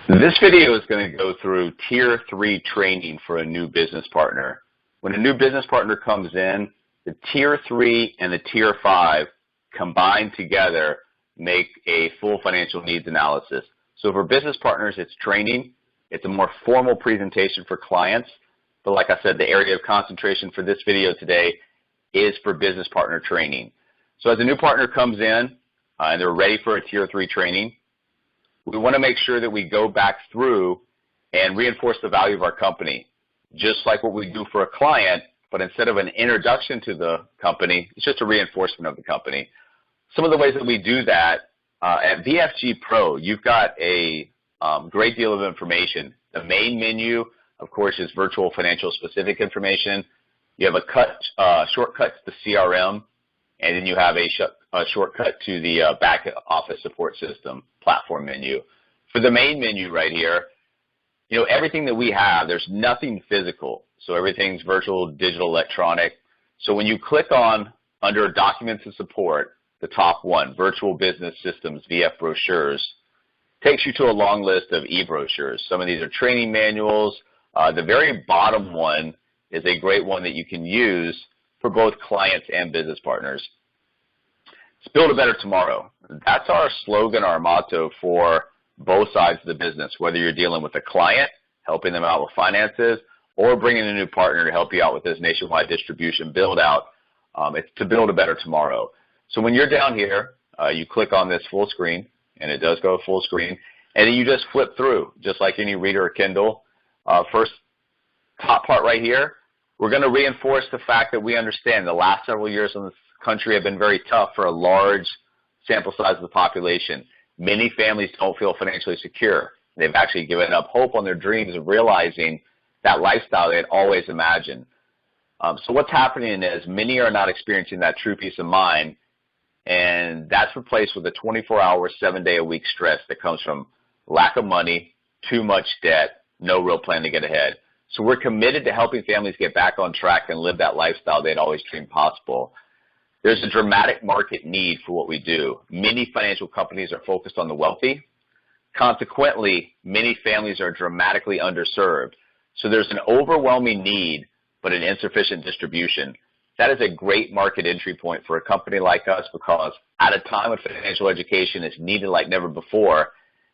This video is going to go through Tier 3 training for a new business partner. When a new business partner comes in, the Tier 3 and the Tier 5 combined together make a full financial needs analysis. So for business partners, it's training. It's a more formal presentation for clients. But like I said, the area of concentration for this video today is for business partner training. So as a new partner comes in and they're ready for a Tier 3 training, we want to make sure that we go back through and reinforce the value of our company, just like what we do for a client, but instead of an introduction to the company, it's just a reinforcement of the company. Some of the ways that we do that, at VFG Pro, you've got a great deal of information. The main menu, of course, is virtual financial specific information. You have a shortcut to the CRM, and then you have a shortcut to the back office support system platform menu. For the main menu right here, everything that we have, there's nothing physical. So everything's virtual, digital, electronic. So when you click on under Documents and Support, the top one, Virtual Business Systems, VF Brochures, takes you to a long list of e-brochures. Some of these are training manuals. The very bottom one is a great one that you can use for both clients and business partners. Let's build a better tomorrow. That's our slogan, our motto for both sides of the business, whether you're dealing with a client, helping them out with finances, or bringing a new partner to help you out with this nationwide distribution build out. It's to build a better tomorrow. So when you're down here, you click on this full screen, and it does go full screen, and then you just flip through, just like any reader or Kindle. First top part right here, we're going to reinforce the fact that we understand the last several years in this country have been very tough for a large sample size of the population. Many families don't feel financially secure. They've actually given up hope on their dreams of realizing that lifestyle they had always imagined. So what's happening is many are not experiencing that true peace of mind, and that's replaced with a 24-hour, 7-day-a-week stress that comes from lack of money, too much debt, no real plan to get ahead. So we're committed to helping families get back on track and live that lifestyle they'd always dreamed possible. There's a dramatic market need for what we do. Many financial companies are focused on the wealthy. Consequently, many families are dramatically underserved. So there's an overwhelming need, but an insufficient distribution. That is a great market entry point for a company like us because at a time when financial education is needed like never before,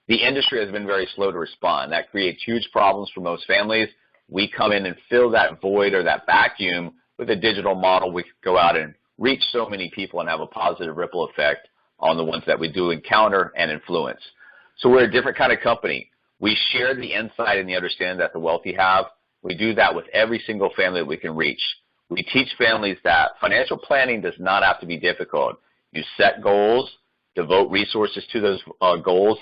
the industry has been very slow to respond. That creates huge problems for most families. We come in and fill that void or that vacuum with a digital model. We can go out and reach so many people and have a positive ripple effect on the ones that we do encounter and influence. So we're a different kind of company. We share the insight and the understanding that the wealthy have. We do that with every single family that we can reach. We teach families that financial planning does not have to be difficult. You set goals, devote resources to those goals,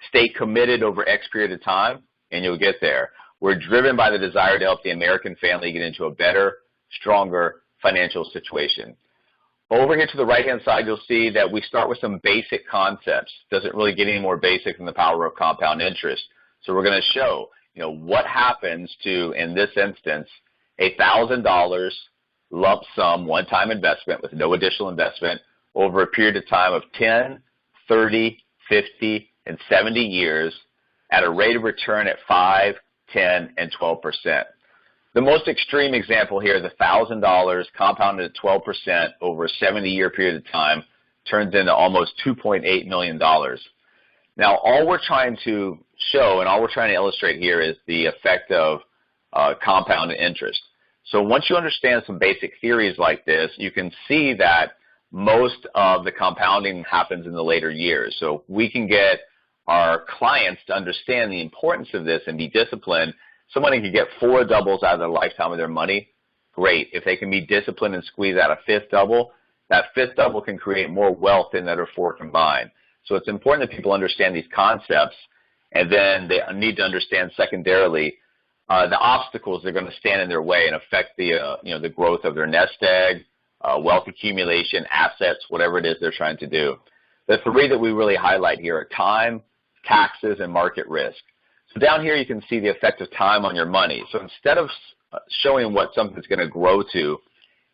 stay committed over X period of time, and you'll get there. We're driven by the desire to help the American family get into a better, stronger financial situation. Over here to the right-hand side, you'll see that we start with some basic concepts. Doesn't really get any more basic than the power of compound interest. So we're going to show, what happens to, in this instance, $1,000 lump sum one-time investment with no additional investment over a period of time of 10, 30, 50, and 70 years at a rate of return at 5, 10, and 12%. The most extreme example here, the $1,000 compounded at 12% over a 70-year period of time turns into almost $2.8 million. Now, all we're trying to show and all we're trying to illustrate here is the effect of compounded interest. So once you understand some basic theories like this, you can see that most of the compounding happens in the later years. So we can get our clients to understand the importance of this and be disciplined. Somebody can get 4 doubles out of their lifetime of their money. Great. If they can be disciplined and squeeze out a 5th double, that 5th double can create more wealth than the other 4 combined. So it's important that people understand these concepts, and then they need to understand secondarily the obstacles that are going to stand in their way and affect the growth of their nest egg, wealth accumulation, assets, whatever it is they're trying to do. The 3 that we really highlight here are time, taxes, and market risk. So down here you can see the effect of time on your money. So instead of showing what something's going to grow to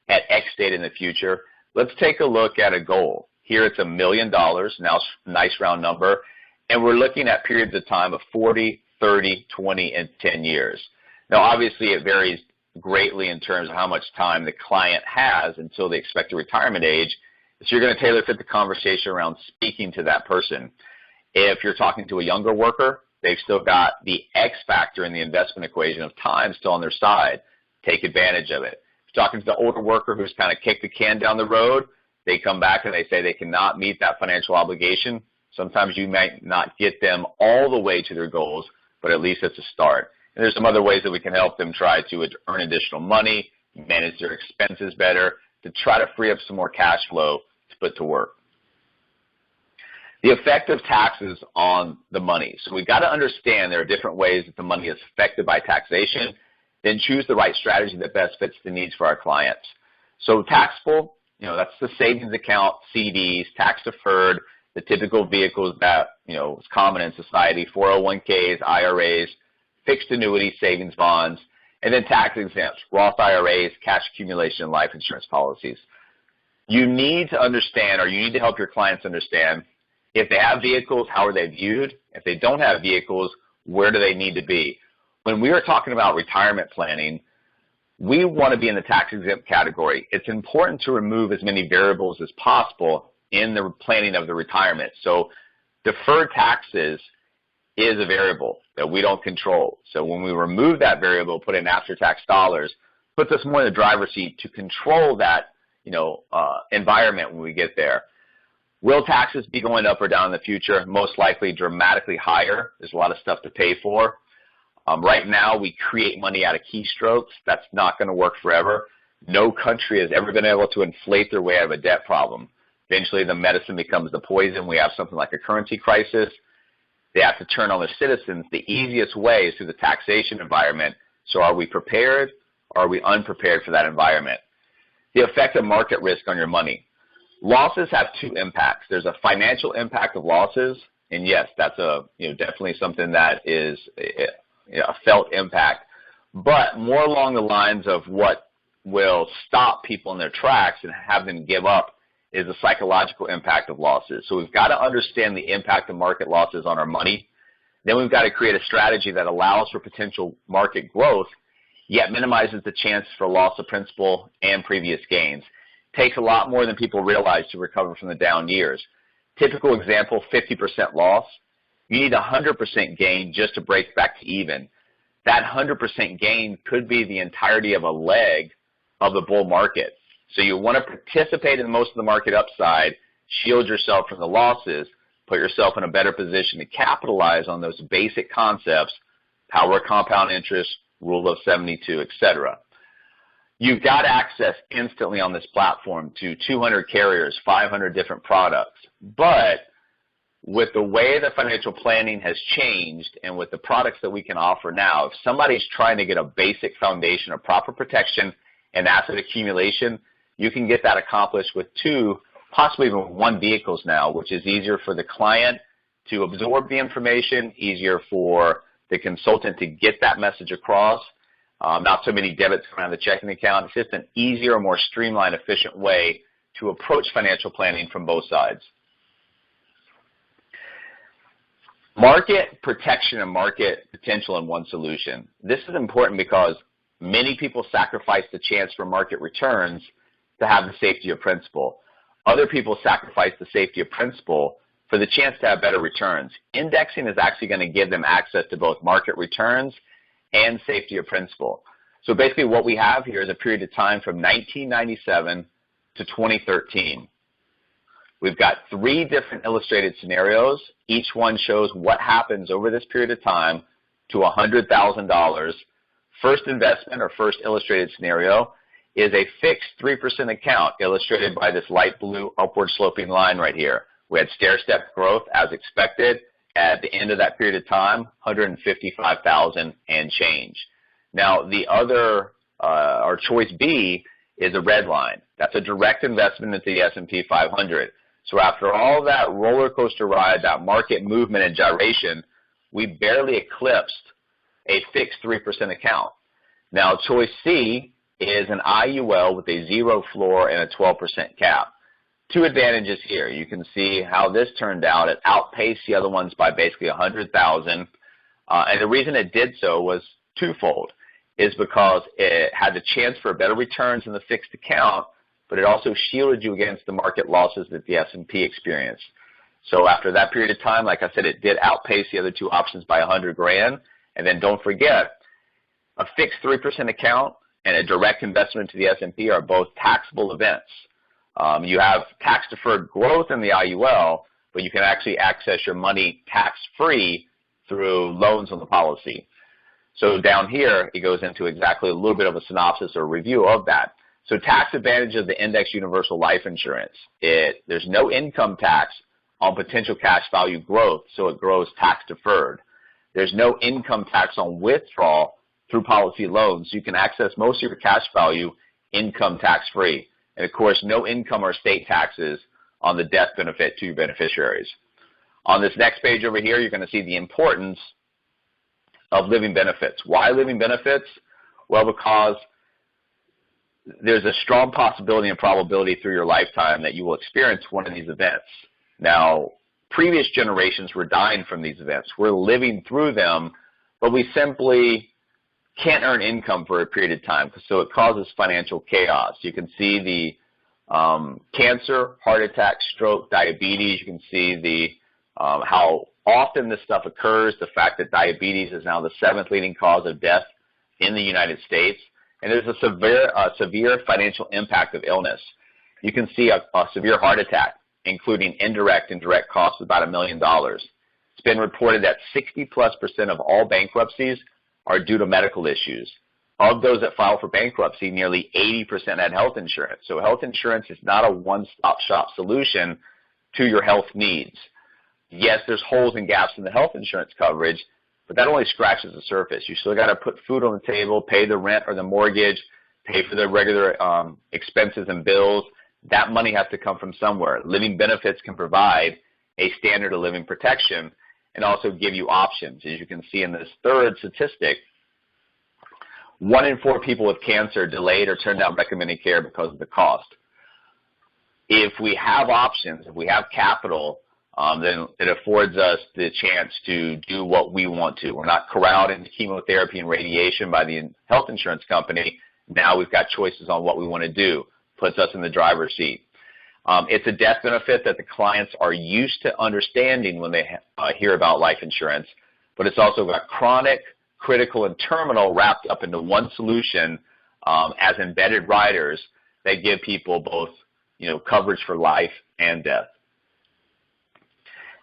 at X date in the future, let's take a look at a goal. Here it's $1 million, now nice round number, and we're looking at periods of time of 40, 30, 20, and 10 years. Now, obviously, it varies greatly in terms of how much time the client has until the expected retirement age. So you're going to tailor fit the conversation around speaking to that person. If you're talking to a younger worker, they've still got the X factor in the investment equation of time still on their side. Take advantage of it. If you're talking to the older worker who's kind of kicked the can down the road, they come back and they say they cannot meet that financial obligation. Sometimes you might not get them all the way to their goals, but at least it's a start. And there's some other ways that we can help them try to earn additional money, manage their expenses better, to try to free up some more cash flow to put to work. The effect of taxes on the money. So we've got to understand there are different ways that the money is affected by taxation, then choose the right strategy that best fits the needs for our clients. So taxable, that's the savings account, CDs, tax deferred, the typical vehicles that, is common in society, 401ks, IRAs, fixed annuity, savings bonds, and then tax exempt, Roth IRAs, cash accumulation, life insurance policies. You need to understand, or you need to help your clients understand, if they have vehicles, how are they viewed? If they don't have vehicles, where do they need to be? When we are talking about retirement planning, we want to be in the tax exempt category. It's important to remove as many variables as possible in the planning of the retirement. So deferred taxes is a variable that we don't control. So when we remove that variable, put in after-tax dollars, puts us more in the driver's seat to control that, environment when we get there. Will taxes be going up or down in the future? Most likely dramatically higher. There's a lot of stuff to pay for. Right now, we create money out of keystrokes. That's not going to work forever. No country has ever been able to inflate their way out of a debt problem. Eventually, the medicine becomes the poison. We have something like a currency crisis. They have to turn on their citizens. The easiest way is through the taxation environment. So are we prepared or are we unprepared for that environment? The effect of market risk on your money. Losses have two impacts. There's a financial impact of losses, and yes, that's definitely something that is a felt impact, but more along the lines of what will stop people in their tracks and have them give up is the psychological impact of losses. So we've got to understand the impact of market losses on our money. Then we've got to create a strategy that allows for potential market growth, yet minimizes the chance for loss of principal and previous gains. Takes a lot more than people realize to recover from the down years. Typical example, 50% loss. You need 100% gain just to break back to even. That 100% gain could be the entirety of a leg of the bull market. So you want to participate in most of the market upside, shield yourself from the losses, put yourself in a better position to capitalize on those basic concepts, power of compound interest, rule of 72, etc. You've got access instantly on this platform to 200 carriers, 500 different products. But with the way that financial planning has changed and with the products that we can offer now, if somebody's trying to get a basic foundation of proper protection and asset accumulation, you can get that accomplished with 2, possibly even 1 vehicles now, which is easier for the client to absorb the information, easier for the consultant to get that message across. Not so many debits coming out of the checking account. It's just an easier, more streamlined, efficient way to approach financial planning from both sides. Market protection and market potential in one solution. This is important because many people sacrifice the chance for market returns to have the safety of principal. Other people sacrifice the safety of principal for the chance to have better returns. Indexing is actually going to give them access to both market returns and safety of principal. So basically what we have here is a period of time from 1997 to 2013. We've got 3 different illustrated scenarios. Each one shows what happens over this period of time to $100,000. First investment or first illustrated scenario is a fixed 3% account illustrated by this light blue upward sloping line right here. We had stair-step growth as expected. At the end of that period of time, $155,000 and change. Now, the other, or choice B, is a red line. That's a direct investment into the S&P 500. So after all that roller coaster ride, that market movement and gyration, we barely eclipsed a fixed 3% account. Now, choice C is an IUL with a 0 floor and a 12% cap. 2 advantages here. You can see how this turned out. It outpaced the other ones by basically $100,000. And the reason it did so was twofold, is because it had the chance for better returns in the fixed account, but it also shielded you against the market losses that the S&P experienced. So after that period of time, like I said, it did outpace the other two options by $100,000. And then don't forget, a fixed 3% account and a direct investment to the S&P are both taxable events. You have tax-deferred growth in the IUL, but you can actually access your money tax-free through loans on the policy. So down here, it goes into exactly a little bit of a synopsis or review of that. So tax advantage of the Index Universal Life Insurance. There's no income tax on potential cash value growth, so it grows tax-deferred. There's no income tax on withdrawal through policy loans, so you can access most of your cash value income tax-free. And, of course, no income or state taxes on the death benefit to your beneficiaries. On this next page over here, you're going to see the importance of living benefits. Why living benefits? Well, because there's a strong possibility and probability through your lifetime that you will experience one of these events. Now, previous generations were dying from these events. We're living through them, but we simply can't earn income for a period of time, so it causes financial chaos. You can see the cancer, heart attack, stroke, diabetes. You can see the how often this stuff occurs, the fact that diabetes is now the 7th leading cause of death in the United States, and there's a severe financial impact of illness. You can see a severe heart attack, including indirect and direct costs of about $1 million. It's been reported that 60+% of all bankruptcies are due to medical issues. Of those that file for bankruptcy, nearly 80% had health insurance. So health insurance is not a one-stop shop solution to your health needs. Yes, there's holes and gaps in the health insurance coverage, but that only scratches the surface. You still got to put food on the table, pay the rent or the mortgage, pay for the regular expenses and bills. That money has to come from somewhere. Living benefits can provide a standard of living protection and also give you options. As you can see in this third statistic, 1 in 4 people with cancer delayed or turned down recommended care because of the cost. If we have options, if we have capital, then it affords us the chance to do what we want to. We're not corralled into chemotherapy and radiation by the health insurance company. Now we've got choices on what we want to do. Puts us in the driver's seat. It's a death benefit that the clients are used to understanding when they hear about life insurance, but it's also got chronic, critical, and terminal wrapped up into one solution as embedded riders that give people both, coverage for life and death.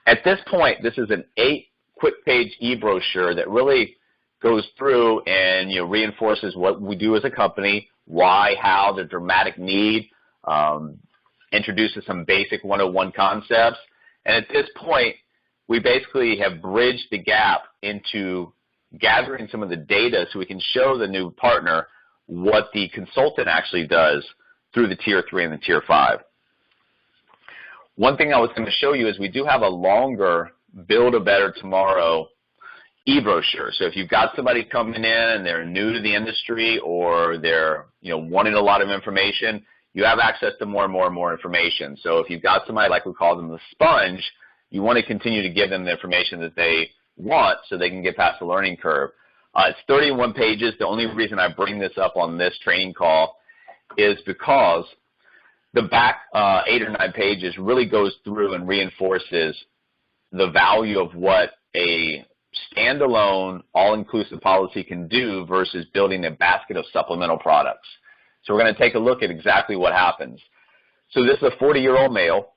At this point, this is an 8-quick-page e-brochure that really goes through and reinforces what we do as a company, why, how, the dramatic need, introduces some basic 101 concepts. And at this point, we basically have bridged the gap into gathering some of the data so we can show the new partner what the consultant actually does through the Tier 3 and the Tier 5. One thing I was going to show you is we do have a longer Build a Better Tomorrow e-brochure. So if you've got somebody coming in and they're new to the industry or they're wanting a lot of information, you have access to more and more and more information. So if you've got somebody, like we call them the sponge, you want to continue to give them the information that they want so they can get past the learning curve. It's 31 pages. The only reason I bring this up on this training call is because the back 8 or 9 pages really goes through and reinforces the value of what a standalone, all-inclusive policy can do versus building a basket of supplemental products. So we're going to take a look at exactly what happens. So this is a 40-year-old male.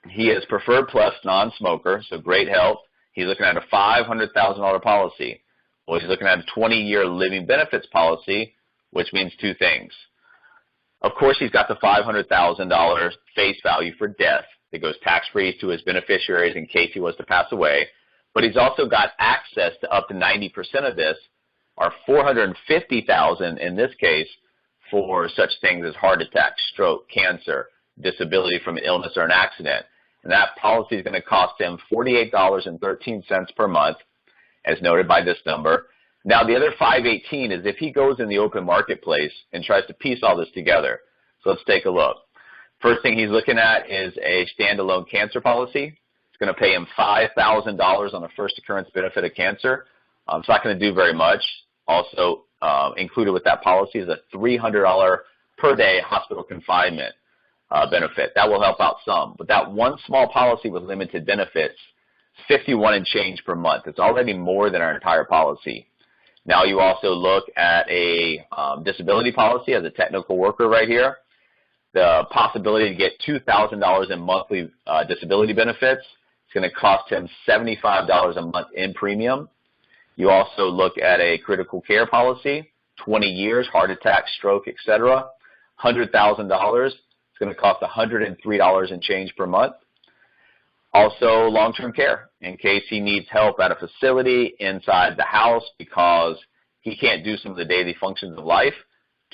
He is preferred plus non-smoker, so great health. He's looking at a $500,000 policy. Well, he's looking at a 20-year living benefits policy, which means 2 things. Of course, he's got the $500,000 face value for death that goes tax-free to his beneficiaries in case he was to pass away. But he's also got access to up to 90% of this, or $450,000 in this case, for such things as heart attack, stroke, cancer, disability from an illness or an accident. And that policy is going to cost him $48.13 per month, as noted by this number. Now, the other $518 is if he goes in the open marketplace and tries to piece all this together. So let's take a look. First thing he's looking at is a standalone cancer policy. It's going to pay him $5,000 on a first occurrence benefit of cancer. It's not going to do very much. Also included with that policy is a $300 per day hospital confinement benefit. That will help out some. But that one small policy with limited benefits, $51 and change per month. It's already more than our entire policy. Now you also look at a disability policy as a technical worker right here. The possibility to get $2,000 in monthly disability benefits. It's going to cost him $75 a month in premium. You also look at a critical care policy, 20 years, heart attack, stroke, etc. $100,000. It's going to cost $103 and change per month. Also, long-term care, in case he needs help at a facility inside the house because he can't do some of the daily functions of life,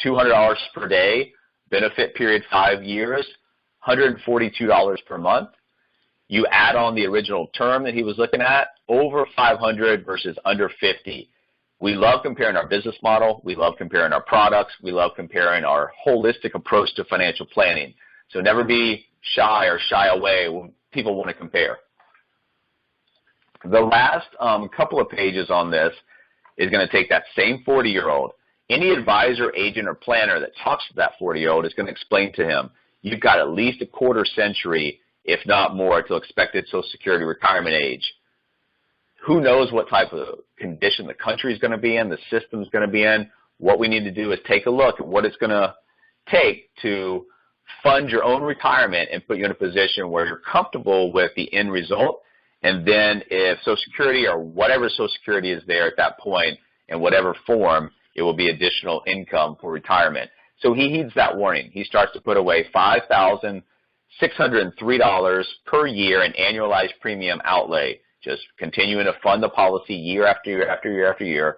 $200 per day, benefit period 5 years, $142 per month. You add on the original term that he was looking at, over 500 versus under 50. We love comparing our business model. We love comparing our products. We love comparing our holistic approach to financial planning. So never be shy or shy away when people want to compare. The last couple of pages on this is going to take that same 40-year-old. Any advisor, agent, or planner that talks to that 40-year-old is going to explain to him, you've got at least a quarter century, if not more, till expected Social Security retirement age. Who knows what type of condition the country is going to be in, the system is going to be in. What we need to do is take a look at what it's going to take to fund your own retirement and put you in a position where you're comfortable with the end result. And then if Social Security or whatever Social Security is there at that point, in whatever form, it will be additional income for retirement. So he heeds that warning. He starts to put away $5,603 per year in annualized premium outlay, just continuing to fund the policy year after year after year after year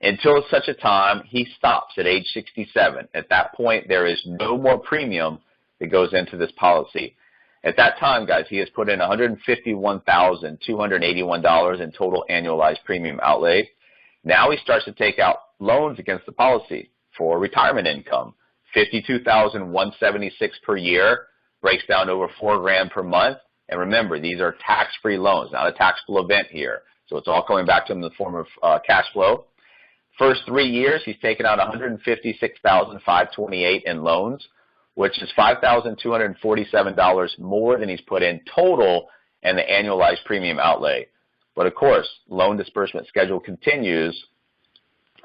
until such a time he stops at age 67. At that point, there is no more premium that goes into this policy. At that time, guys, he has put in $151,281 in total annualized premium outlay. Now he starts to take out loans against the policy for retirement income, $52,176 per year, breaks down to over $4,000 per month. And remember, these are tax-free loans, not a taxable event here. So it's all coming back to him in the form of cash flow. First 3 years, he's taken out $156,528 in loans, which is $5,247 more than he's put in total and the annualized premium outlay. But of course, loan disbursement schedule continues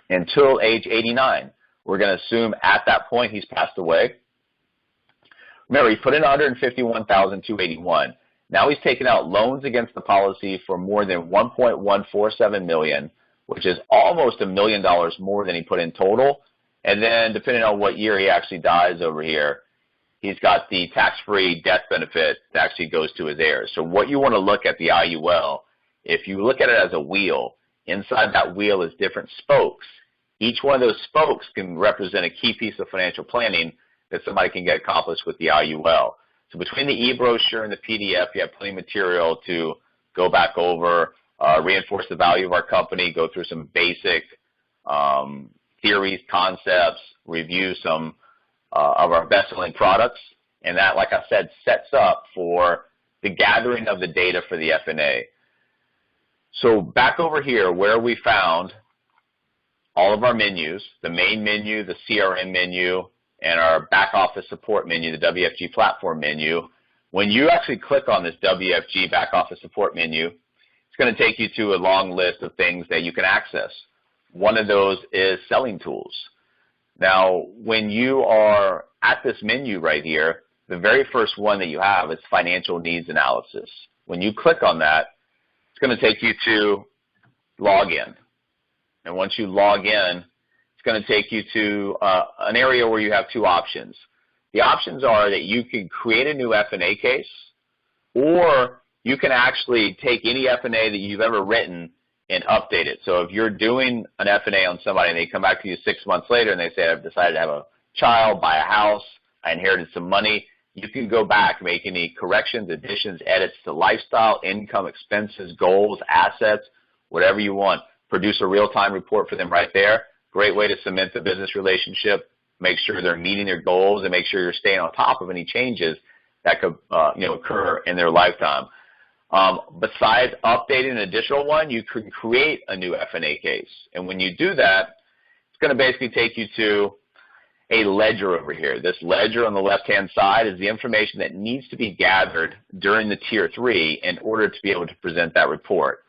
until age 89. We're going to assume at that point he's passed away. Remember, he put in $151,281. Now he's taken out loans against the policy for more than $1.147 million, which is almost $1 million more than he put in total. And then depending on what year he actually dies over here, he's got the tax-free death benefit that actually goes to his heirs. So what you want to look at the IUL, if you look at it as a wheel, inside that wheel is different spokes. Each one of those spokes can represent a key piece of financial planning that somebody can get accomplished with the IUL. So between the e-brochure and the PDF, you have plenty of material to go back over, reinforce the value of our company, go through some basic theories, concepts, review some of our best-selling products. And that, like I said, sets up for the gathering of the data for the FNA. So back over here where we found all of our menus, the main menu, the CRM menu, and our back office support menu, the WFG platform menu, when you actually click on this WFG back office support menu, it's going to take you to a long list of things that you can access. One of those is selling tools. Now, when you are at this menu right here, the very first one that you have is financial needs analysis. When you click on that, it's going to take you to login. And once you log in, it's going to take you to an area where you have two options. The options are that you can create a new FAA case, or you can actually take any FAA that you've ever written and update it. So if you're doing an FAA on somebody and they come back to you 6 months later and they say, I've decided to have a child, buy a house, I inherited some money, you can go back, make any corrections, additions, edits to lifestyle, income, expenses, goals, assets, whatever you want. Produce a real-time report for them right there. Great way to cement the business relationship, make sure they're meeting their goals, and make sure you're staying on top of any changes that could occur in their lifetime. Besides updating an additional one, you can create a new FAA case. And when you do that, it's going to basically take you to a ledger over here. This ledger on the left-hand side is the information that needs to be gathered during the Tier 3 in order to be able to present that report.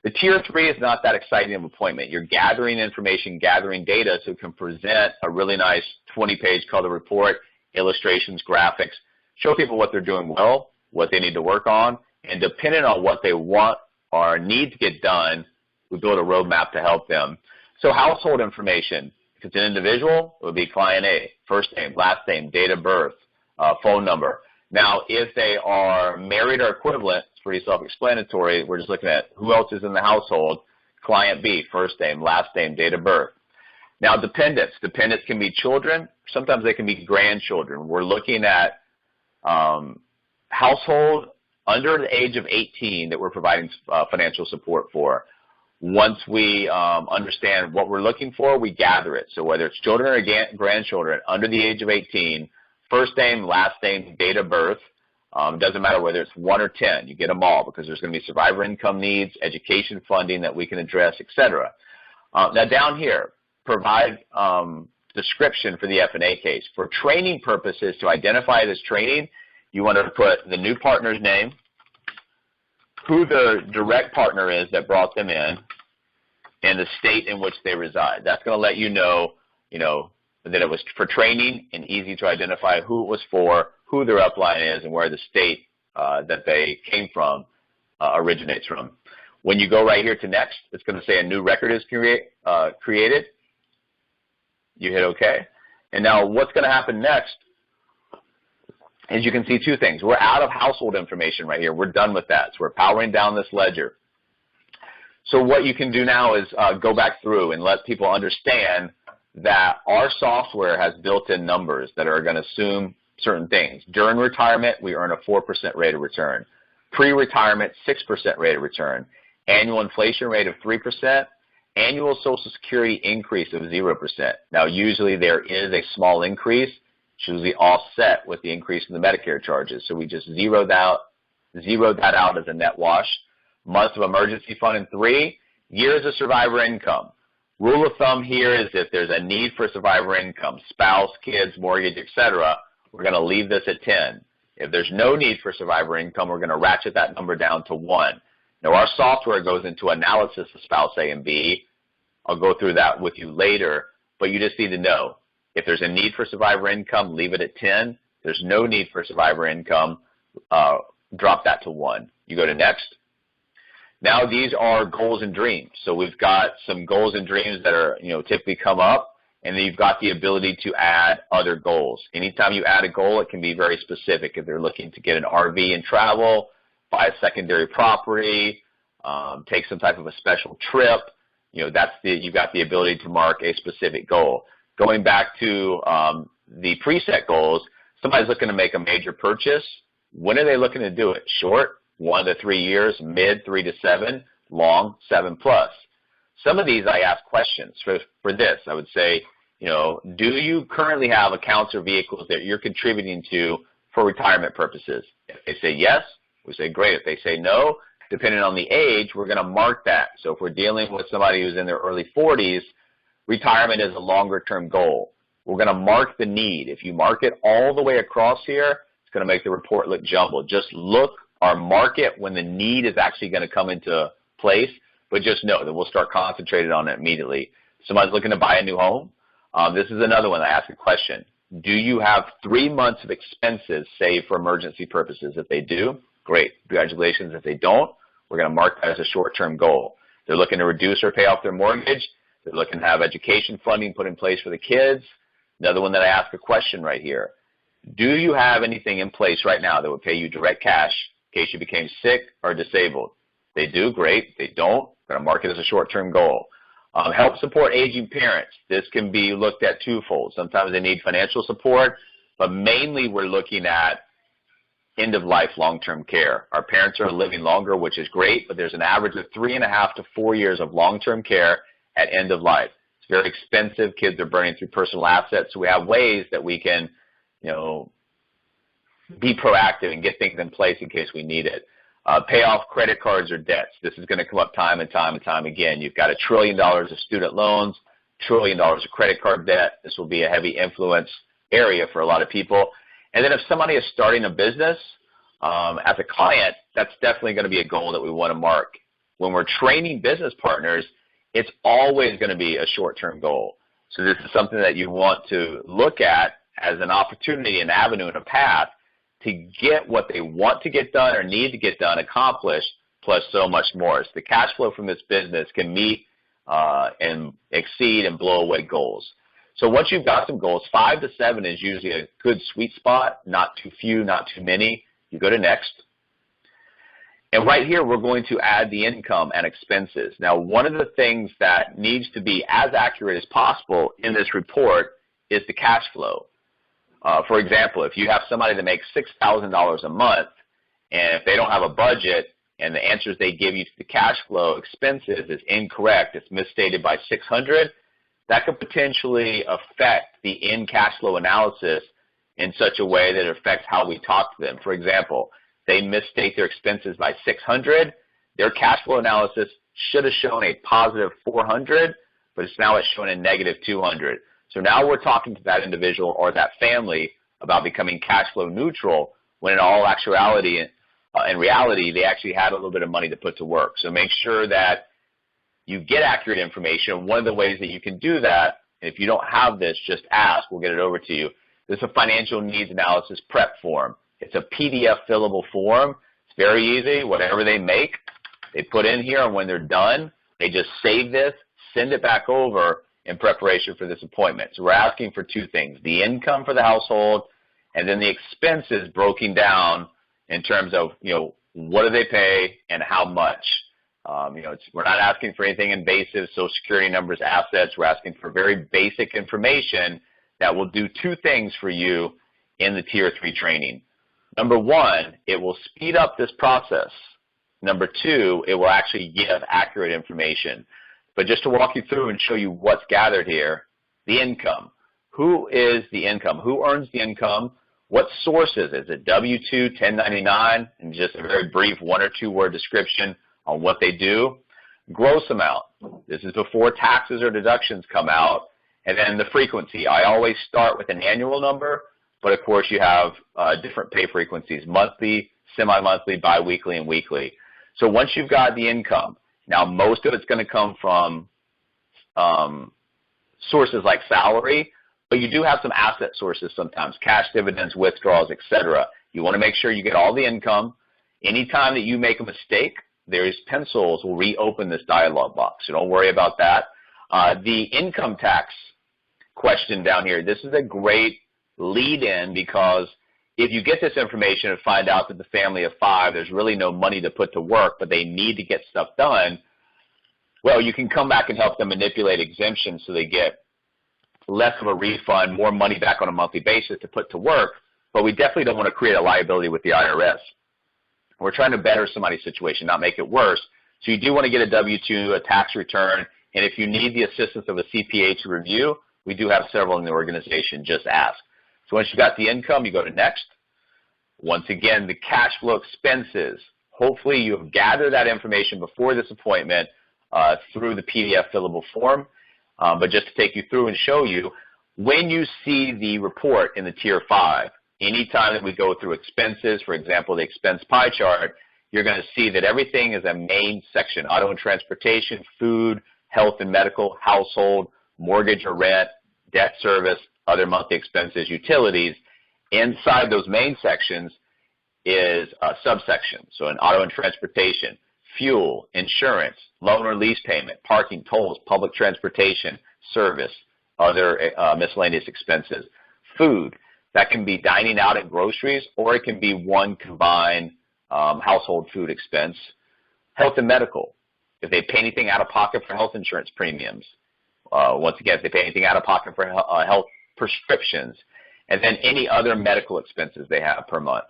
The Tier 3 is not that exciting of an appointment. You're gathering information, gathering data, so you can present a really nice 20-page color report, illustrations, graphics, show people what they're doing well, what they need to work on, and depending on what they want or need to get done, we build a roadmap to help them. So household information. If it's an individual, it would be client A, first name, last name, date of birth, phone number. Now, if they are married or equivalent, it's pretty self-explanatory. We're just looking at who else is in the household. Client B, first name, last name, date of birth. Now, dependents. Dependents can be children. Sometimes they can be grandchildren. We're looking at household under the age of 18 that we're providing financial support for. Once we understand what we're looking for, we gather it. So whether it's children or grandchildren under the age of 18, first name, last name, date of birth, doesn't matter whether it's 1 or 10. You get them all because there's going to be survivor income needs, education funding that we can address, etc. Now down here, provide description for the FAA case. For training purposes, to identify this training, you want to put the new partner's name, who the direct partner is that brought them in, and the state in which they reside. That's going to let you know, that it was for training and easy to identify who it was for, who their upline is, and where the state that they came from originates from. When you go right here to next, it's going to say a new record is created. You hit OK. And now what's going to happen next is you can see two things. We're out of household information right here. We're done with that. So we're powering down this ledger. So what you can do now is go back through and let people understand that our software has built-in numbers that are going to assume certain things. During retirement, we earn a 4% rate of return. Pre-retirement, 6% rate of return. Annual inflation rate of 3%. Annual Social Security increase of 0%. Now, usually there is a small increase. It's usually offset with the increase in the Medicare charges. So we just zeroed that out as a net wash. Months of emergency fund in 3. Years of survivor income. Rule of thumb here is if there's a need for survivor income, spouse, kids, mortgage, etc., we're going to leave this at 10. If there's no need for survivor income, we're going to ratchet that number down to 1. Now, our software goes into analysis of spouse A and B. I'll go through that with you later, but you just need to know. If there's a need for survivor income, leave it at 10. If there's no need for survivor income, drop that to 1. You go to next. Now these are goals and dreams. So we've got some goals and dreams that are, typically come up, and then you've got the ability to add other goals. Anytime you add a goal, it can be very specific. If they're looking to get an RV and travel, buy a secondary property, take some type of a special trip, you've got the ability to mark a specific goal. Going back to the preset goals, somebody's looking to make a major purchase. When are they looking to do it? Short, 1 to 3 years, mid, 3 to 7, long, 7+. Some of these I ask questions. For this, I would say, do you currently have accounts or vehicles that you're contributing to for retirement purposes? If they say yes, we say great. If they say no, depending on the age, we're going to mark that. So if we're dealing with somebody who's in their early 40s, retirement is a longer-term goal. We're going to mark the need. If you mark it all the way across here, it's going to make the report look jumbled. Just look or mark it when the need is actually going to come into place, but just know that we'll start concentrating on it immediately. Somebody's looking to buy a new home. This is another one. I ask a question. Do you have 3 months of expenses saved for emergency purposes? If they do, great. Congratulations. If they don't, we're going to mark that as a short-term goal. They're looking to reduce or pay off their mortgage. They're looking to have education funding put in place for the kids. Another one that I ask a question right here. Do you have anything in place right now that would pay you direct cash in case you became sick or disabled? They do, great. They don't, we're going to mark it as a short-term goal. Help support aging parents. This can be looked at twofold. Sometimes they need financial support, but mainly we're looking at end-of-life long-term care. Our parents are living longer, which is great, but there's an average of 3.5 to 4 years of long-term care at end of life. It's very expensive. Kids are burning through personal assets, so we have ways that we can, be proactive and get things in place in case we need it. Pay off credit cards or debts. This is going to come up time and time and time again. You've got $1 trillion of student loans, $1 trillion of credit card debt. This will be a heavy influence area for a lot of people. And then if somebody is starting a business, as a client, that's definitely going to be a goal that we want to mark. When we're training business partners, it's always going to be a short-term goal. So this is something that you want to look at as an opportunity, an avenue, and a path to get what they want to get done or need to get done accomplished, plus so much more. So the cash flow from this business can meet and exceed and blow away goals. So once you've got some goals, 5 to 7 is usually a good sweet spot, not too few, not too many. You go to next. And right here, we're going to add the income and expenses. Now, one of the things that needs to be as accurate as possible in this report is the cash flow. For example, if you have somebody that makes $6,000 a month, and if they don't have a budget and the answers they give you to the cash flow expenses is incorrect, it's misstated by 600, that could potentially affect the in cash flow analysis in such a way that it affects how we talk to them. For example, they misstate their expenses by 600, their cash flow analysis should have shown a positive 400, but it's showing a negative 200. So now we're talking to that individual or that family about becoming cash flow neutral when in all actuality, in reality, they actually had a little bit of money to put to work. So make sure that you get accurate information. One of the ways that you can do that, and if you don't have this, just ask. We'll get it over to you. This is a financial needs analysis prep form. It's a PDF fillable form. It's very easy. Whatever they make, they put in here, and when they're done, they just save this, send it back over in preparation for this appointment. So we're asking for two things, the income for the household and then the expenses broken down in terms of, what do they pay and how much. We're not asking for anything invasive, Social Security numbers, assets. We're asking for very basic information that will do two things for you in the Tier 3 training. Number one, it will speed up this process. Number two, it will actually give accurate information. But just to walk you through and show you what's gathered here, the income. Who is the income? Who earns the income? What sources? Is it W-2, 1099, and just a very brief 1 or 2 word description on what they do? Gross amount. This is before taxes or deductions come out. And then the frequency. I always start with an annual number, but of course you have different pay frequencies, monthly, semi-monthly, biweekly, and weekly. So once you've got the income, now most of it's going to come from sources like salary, but you do have some asset sources sometimes, cash dividends, withdrawals, etc. You want to make sure you get all the income. Anytime that you make a mistake, there's pencils will reopen this dialog box, so don't worry about that. The income tax question down here, this is a great lead-in because if you get this information and find out that the family of 5, there's really no money to put to work, but they need to get stuff done, well, you can come back and help them manipulate exemptions so they get less of a refund, more money back on a monthly basis to put to work, but we definitely don't want to create a liability with the IRS. We're trying to better somebody's situation, not make it worse. So you do want to get a W-2, a tax return, and if you need the assistance of a CPA to review, we do have several in the organization. Just ask. So once you got the income, you go to next. Once again, the cash flow expenses. Hopefully you have gathered that information before this appointment through the PDF fillable form. But just to take you through and show you, when you see the report in the Tier 5, anytime that we go through expenses, for example, the expense pie chart, you're going to see that everything is a main section, auto and transportation, food, health and medical, household, mortgage or rent, debt service, other monthly expenses, utilities. Inside those main sections is a subsection. So in auto and transportation, fuel, insurance, loan or lease payment, parking, tolls, public transportation, service, other miscellaneous expenses. Food, that can be dining out at groceries, or it can be one combined household food expense. Health and medical, if they pay anything out of pocket for health insurance premiums. Once again, if they pay anything out of pocket for health prescriptions, and then any other medical expenses they have per month.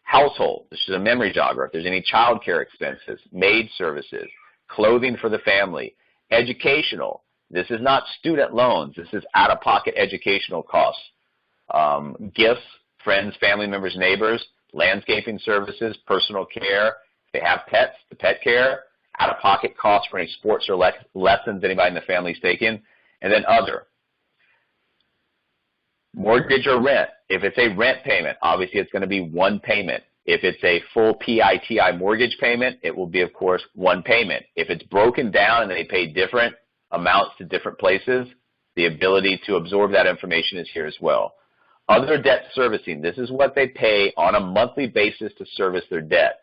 Household, this is a memory jogger. If there's any child care expenses, maid services, clothing for the family. Educational, this is not student loans. This is out-of-pocket educational costs. Gifts, friends, family members, neighbors, landscaping services, personal care, If they have pets, the pet care, out-of-pocket costs for any sports or lessons anybody in the family is taking, and then other. Mortgage or rent. If it's a rent payment, obviously it's going to be one payment. If it's a full PITI mortgage payment, it will be, of course, one payment. If it's broken down and they pay different amounts to different places, the ability to absorb that information is here as well. Other debt servicing. This is what they pay on a monthly basis to service their debt.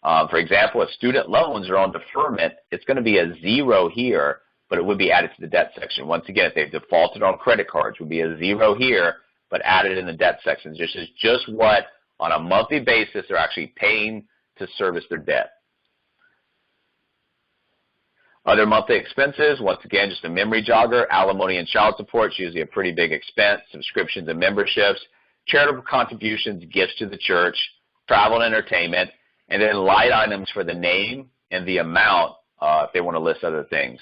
For example, if student loans are on deferment, it's going to be a 0 here, but it would be added to the debt section. Once again, if they've defaulted on credit cards, it would be a 0 here, but added in the debt section. This is just what, on a monthly basis, they're actually paying to service their debt. Other monthly expenses, once again, just a memory jogger. Alimony and child support is usually a pretty big expense. Subscriptions and memberships, charitable contributions, gifts to the church, travel and entertainment, and then line items for the name and the amount if they want to list other things.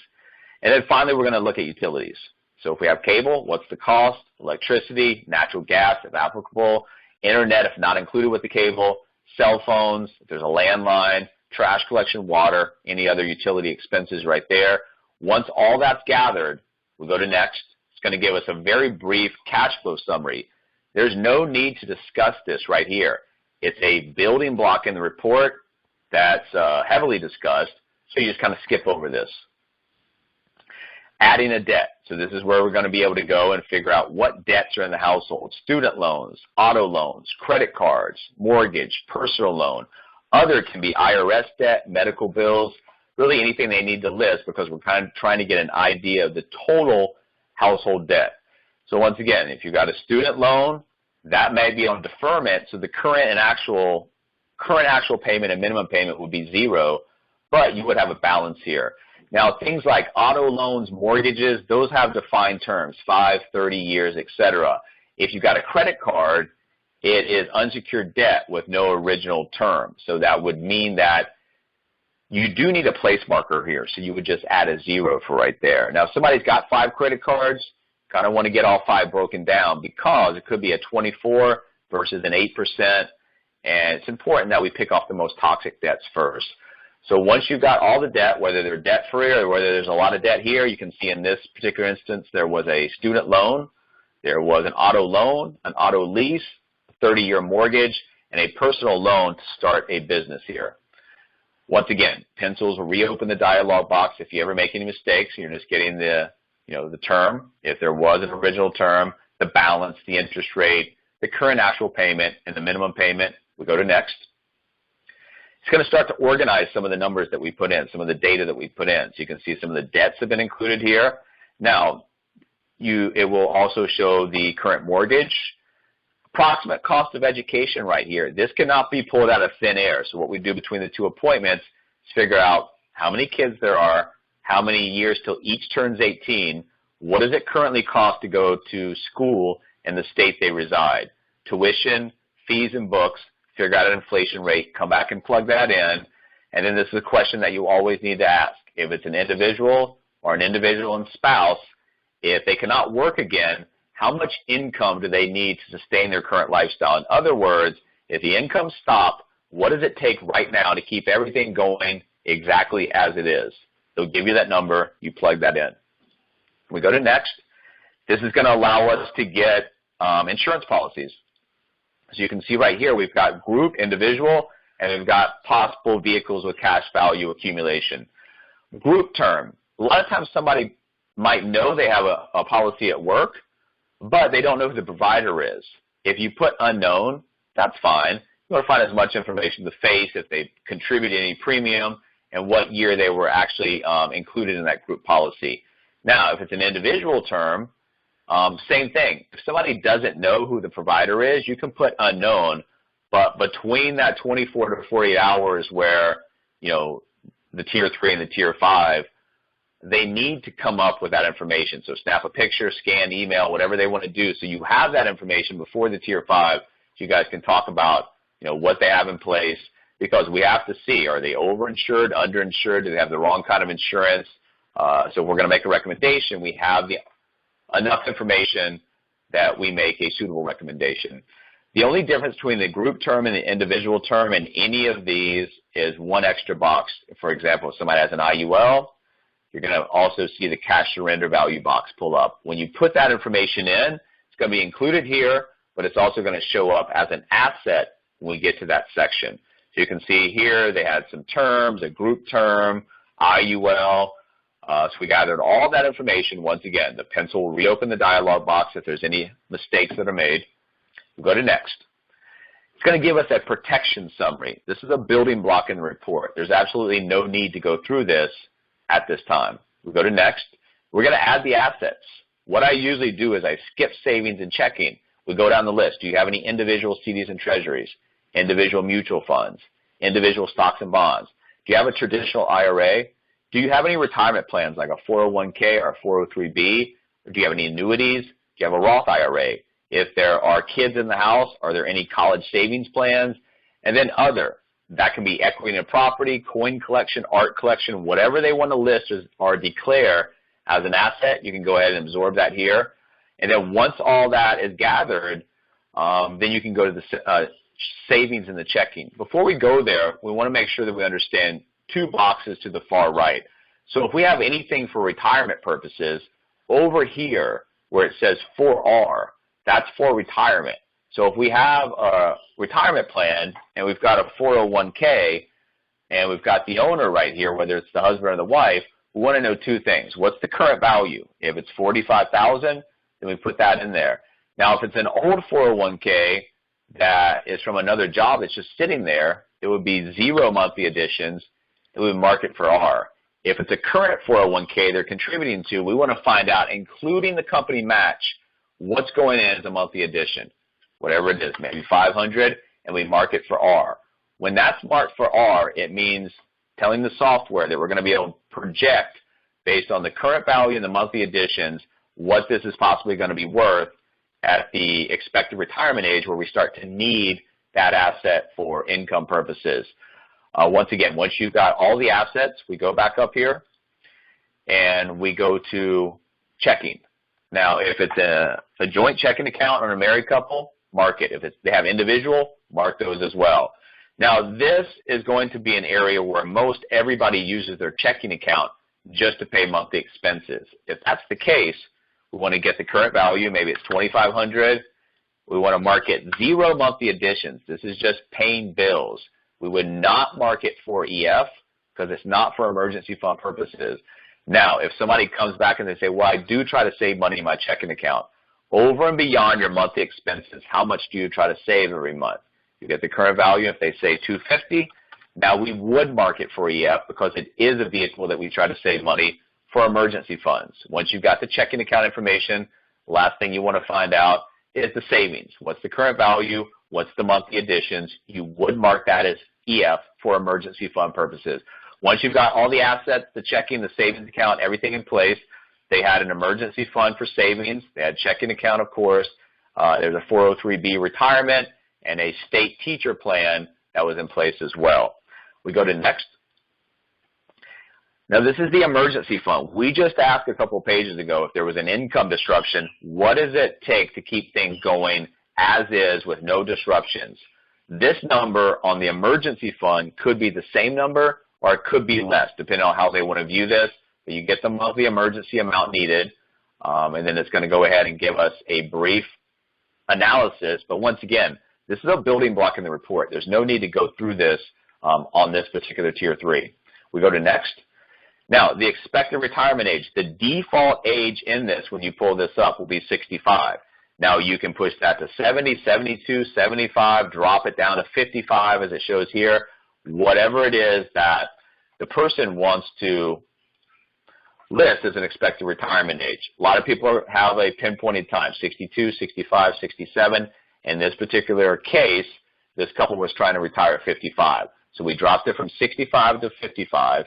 And then finally, we're going to look at utilities. So if we have cable, what's the cost? Electricity, natural gas, if applicable, internet, if not included with the cable, cell phones, if there's a landline, trash collection, water, any other utility expenses right there. Once all that's gathered, we go to next. It's going to give us a very brief cash flow summary. There's no need to discuss this right here. It's a building block in the report that's heavily discussed, so you just kind of skip over this. Adding a debt. So this is where we're going to be able to go and figure out what debts are in the household. Student loans, auto loans, credit cards, mortgage, personal loan. Other can be IRS debt, medical bills, really anything they need to list because we're kind of trying to get an idea of the total household debt. So once again, if you've got a student loan, that may be on deferment, so the current actual payment and minimum payment would be 0, but you would have a balance here. Now, things like auto loans, mortgages, those have defined terms, 5, 30 years, etc. If you've got a credit card, it is unsecured debt with no original term. So that would mean that you do need a place marker here. So you would just add a 0 for right there. Now, if somebody's got 5 credit cards, kind of want to get all 5 broken down because it could be a 24 versus an 8%. And it's important that we pick off the most toxic debts first. So once you've got all the debt, whether they're debt-free or whether there's a lot of debt here, you can see in this particular instance there was a student loan, there was an auto loan, an auto lease, 30-year mortgage, and a personal loan to start a business here. Once again, pencils will reopen the dialog box if you ever make any mistakes. You're just getting the term, if there was an original term, the balance, the interest rate, the current actual payment, and the minimum payment. We go to next. It's going to start to organize some of the numbers that we put in, some of the data that we put in. So you can see some of the debts have been included here. Now, it will also show the current mortgage, approximate cost of education right here. This cannot be pulled out of thin air. So what we do between the 2 appointments is figure out how many kids there are, how many years till each turns 18, what does it currently cost to go to school in the state they reside, tuition, fees and books, figure out an inflation rate, come back and plug that in, and then this is a question that you always need to ask. If it's an individual or an individual and spouse, if they cannot work again, how much income do they need to sustain their current lifestyle? In other words, if the income stopped, what does it take right now to keep everything going exactly as it is? They'll give you that number. You plug that in. We go to next. This is going to allow us to get insurance policies. So you can see right here we've got group, individual, and we've got possible vehicles with cash value accumulation. Group term. A lot of times somebody might know they have a policy at work, but they don't know who the provider is. If you put unknown, that's fine. You want to find as much information, the face, if they contributed any premium, and what year they were actually included in that group policy. Now, if it's an individual term, same thing. If somebody doesn't know who the provider is, you can put unknown, but between that 24 to 48 hours where, the Tier 3 and the Tier 5, they need to come up with that information. So snap a picture, scan, email, whatever they want to do. So you have that information before the Tier 5 so you guys can talk about, what they have in place, because we have to see, are they overinsured, underinsured, do they have the wrong kind of insurance? So we're going to make a recommendation. We have enough information that we make a suitable recommendation. The only difference between the group term and the individual term in any of these is one extra box. For example, if somebody has an IUL, you're going to also see the cash surrender value box pull up. When you put that information in, it's going to be included here, but it's also going to show up as an asset when we get to that section. So you can see here they had some terms, a group term, IUL. So we gathered all that information. Once again, the pencil will reopen the dialog box if there's any mistakes that are made. We'll go to next. It's going to give us a protection summary. This is a building block in the report. There's absolutely no need to go through this at this time. We'll go to next. We're going to add the assets. What I usually do is I skip savings and checking. We go down the list. Do you have any individual CDs and treasuries, individual mutual funds, individual stocks and bonds? Do you have a traditional IRA? Do you have any retirement plans like a 401k or a 403b? Or do you have any annuities? Do you have a Roth IRA? If there are kids in the house, are there any college savings plans? And then other. That can be equity in a property, coin collection, art collection, whatever they want to list or declare as an asset, you can go ahead and absorb that here. And then once all that is gathered, then you can go to the savings and the checking. Before we go there, we want to make sure that we understand two boxes to the far right. So if we have anything for retirement purposes, over here where it says 4R, that's for retirement. So if we have a retirement plan and we've got a 401k and we've got the owner right here, whether it's the husband or the wife, we want to know two things. What's the current value? If it's $45,000, then we put that in there. Now, if it's an old 401k that is from another job that's just sitting there, it would be 0 monthly additions. It would mark it for R. If it's a current 401k they're contributing to, we want to find out, including the company match, what's going in as a monthly addition. Whatever it is, maybe 500, and we mark it for R. When that's marked for R, it means telling the software that we're going to be able to project based on the current value and the monthly additions what this is possibly going to be worth at the expected retirement age where we start to need that asset for income purposes. Once again, once you've got all the assets, we go back up here and we go to checking. Now, if it's a joint checking account or a married couple, mark it. If they have individual, mark those as well. Now, this is going to be an area where most everybody uses their checking account just to pay monthly expenses. If that's the case, we want to get the current value. Maybe it's $2,500. We want to mark it 0 monthly additions. This is just paying bills. We would not mark it for EF because it's not for emergency fund purposes. Now, if somebody comes back and they say, well, I do try to save money in my checking account, over and beyond your monthly expenses, how much do you try to save every month? You get the current value. If they say $250, now we would mark it for EF because it is a vehicle that we try to save money for emergency funds. Once you've got the checking account information, the last thing you want to find out is the savings. What's the current value? What's the monthly additions? You would mark that as EF for emergency fund purposes. Once you've got all the assets, the checking, the savings account, everything in place, they had an emergency fund for savings. They had checking account, of course. There's a 403b retirement and a state teacher plan that was in place as well. We go to next. Now, this is the emergency fund. We just asked a couple pages ago if there was an income disruption, what does it take to keep things going as is with no disruptions? This number on the emergency fund could be the same number or it could be less, depending on how they want to view this. But you get the monthly emergency amount needed, and then it's going to go ahead and give us a brief analysis. But once again, this is a building block in the report. There's no need to go through this on this particular Tier 3. We go to next. Now, the expected retirement age, the default age in this when you pull this up will be 65. Now, you can push that to 70, 72, 75, drop it down to 55 as it shows here, whatever it is that the person wants to list as an expected retirement age. A lot of people have a pinpointed time, 62, 65, 67. In this particular case, this couple was trying to retire at 55. So we dropped it from 65 to 55.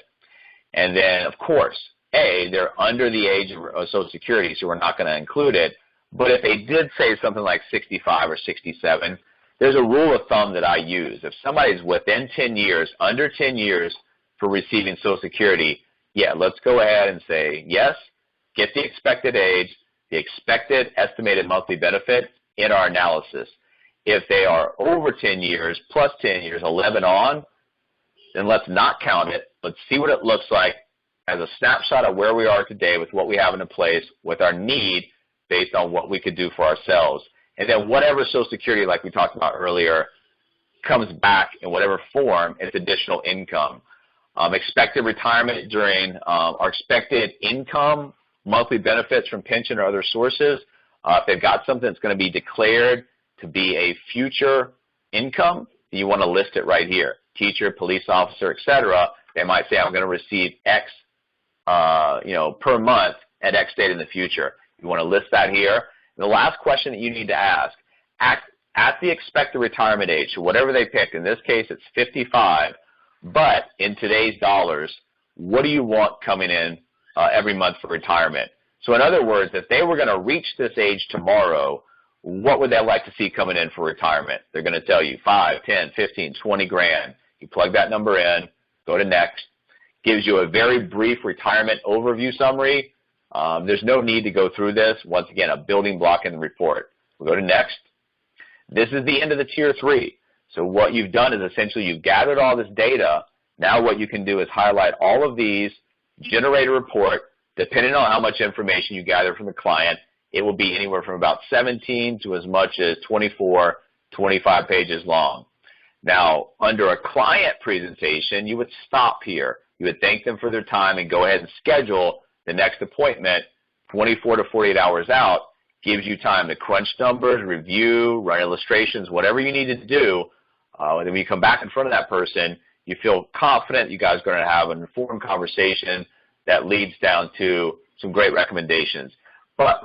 And then, of course, they're under the age of Social Security, so we're not going to include it. But if they did say something like 65 or 67, there's a rule of thumb that I use. If somebody's within 10 years, under 10 years for receiving Social Security, yeah, let's go ahead and say yes, get the expected age, the expected estimated monthly benefit in our analysis. If they are over 10 years, plus 10 years, 11 on, then let's not count it. Let's see what it looks like as a snapshot of where we are today with what we have in place, with our need based on what we could do for ourselves. And then whatever Social Security, like we talked about earlier, comes back in whatever form, it's additional income. Expected retirement during our expected income, monthly benefits from pension or other sources. If they've got something that's going to be declared to be a future income, you want to list it right here. Teacher, police officer, etc. They might say, I'm going to receive X per month at X date in the future. You want to list that here. And the last question that you need to ask, at the expected retirement age, so whatever they pick, in this case it's 55, but in today's dollars, what do you want coming in every month for retirement? So in other words, if they were going to reach this age tomorrow, what would they like to see coming in for retirement? They're going to tell you 5, 10, 15, 20 grand. You plug that number in, go to next. Gives you a very brief retirement overview summary. There's no need to go through this. Once again, a building block in the report. We'll go to next. This is the end of the Tier 3. So what you've done is essentially you've gathered all this data. Now what you can do is highlight all of these, generate a report. Depending on how much information you gather from the client, it will be anywhere from about 17 to as much as 24, 25 pages long. Now, under a client presentation, you would stop here. You would thank them for their time and go ahead and schedule the next appointment 24 to 48 hours out. Gives you time to crunch numbers, review, run illustrations, whatever you need to do. And then when you come back in front of that person, you feel confident you guys are going to have an informed conversation that leads down to some great recommendations. But